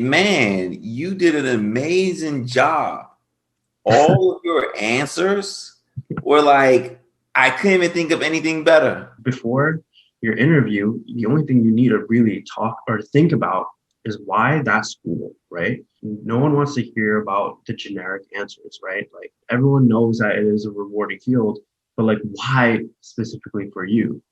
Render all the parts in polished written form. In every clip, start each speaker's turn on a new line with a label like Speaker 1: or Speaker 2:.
Speaker 1: Man, you did an amazing job. All of your answers were like, I couldn't even think of anything better.
Speaker 2: Before your interview, the only thing you need to really talk or think about is why that school, right? No one wants to hear about the generic answers, right? Like everyone knows that it is a rewarding field, but like why specifically for you?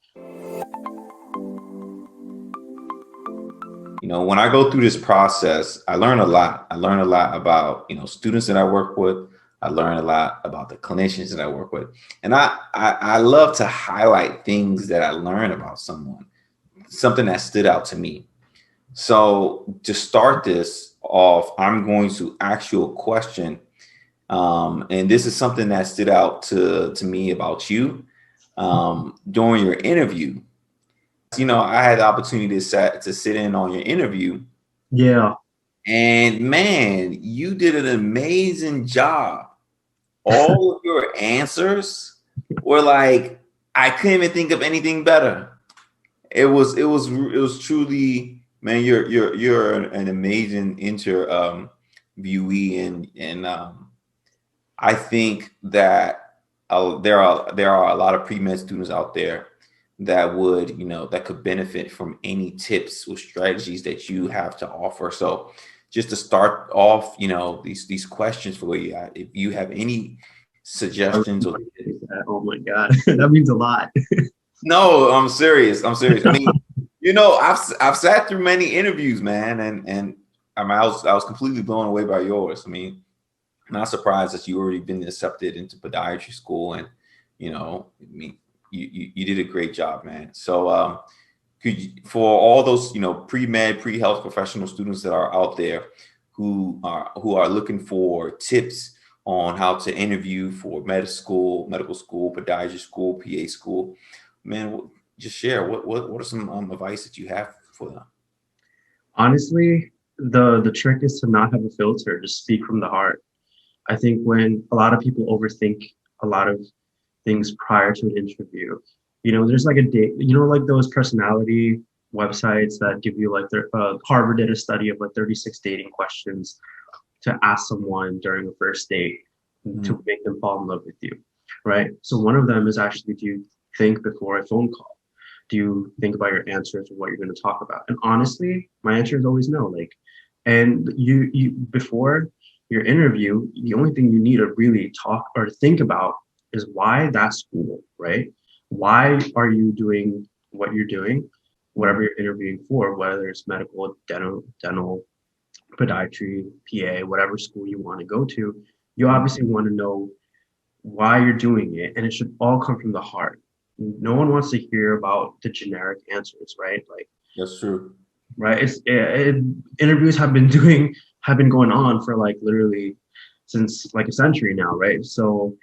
Speaker 1: When I go through this process, I learn a lot. I learn a lot about, students that I work with. I learn a lot about the clinicians that I work with. And I love to highlight things that I learn about someone, something that stood out to me. So to start this off, I'm going to ask you a question. And this is something that stood out to me about you during your interview. I had the opportunity to sit in on your interview.
Speaker 2: Yeah.
Speaker 1: And man, you did an amazing job. All of your answers were like, I couldn't even think of anything better. It was truly, man, you're an amazing viewee, and I think that there are a lot of pre-med students out there that could benefit from any tips or strategies that you have to offer. So just to start off, these questions for you, if you have any
Speaker 2: I really
Speaker 1: suggestions or
Speaker 2: appreciate that. Oh my God. That means a lot.
Speaker 1: no, I'm serious. I'm serious. I mean, I've sat through many interviews, man, and I mean, I was completely blown away by yours. I mean, I'm not surprised that you already been accepted into podiatry school, and I mean, you did a great job, man. So, for all those pre-med, pre-health professional students that are out there who are looking for tips on how to interview for medical school, podiatry school, PA school, man, just share what are some advice that you have for them?
Speaker 2: Honestly, the trick is to not have a filter, just speak from the heart. I think when a lot of people overthink a lot of things prior to an interview, there's like a day, like those personality websites that give you like their Harvard did a study of like 36 dating questions to ask someone during a first date
Speaker 1: Mhm.
Speaker 2: to make them fall in love with you, right? So one of them is actually, do you think before a phone call? Do you think about your answers and what you're going to talk about? And honestly, my answer is always no. Like, and you before your interview, the only thing you need to really talk or think about is why that school, right? Why are you doing what you're doing, whatever you're interviewing for, whether it's medical, dental, podiatry, PA, whatever school you want to go to, you obviously want to know why you're doing it, and it should all come from the heart. No one wants to hear about the generic answers, right? Like,
Speaker 1: That's true.
Speaker 2: right? Interviews have been going on for like literally since like a century now, right? So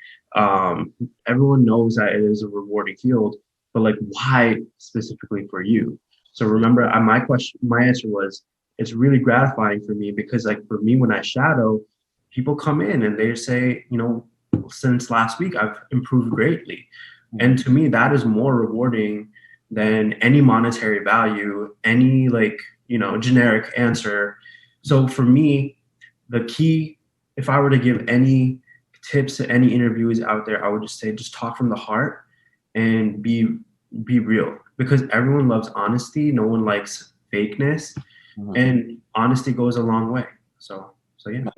Speaker 2: everyone knows that it is a rewarding field, but like why specifically for you? So remember, my answer was it's really gratifying for me because like for me when I shadow, people come in and they say, since last week I've improved greatly, and to me that is more rewarding than any monetary value, any like, generic answer. So for me, the key, if I were to give any tips to any interviewees out there, I would just say just talk from the heart and be real because everyone loves honesty. No one likes fakeness,
Speaker 1: Mhm.
Speaker 2: and honesty goes a long way. So yeah.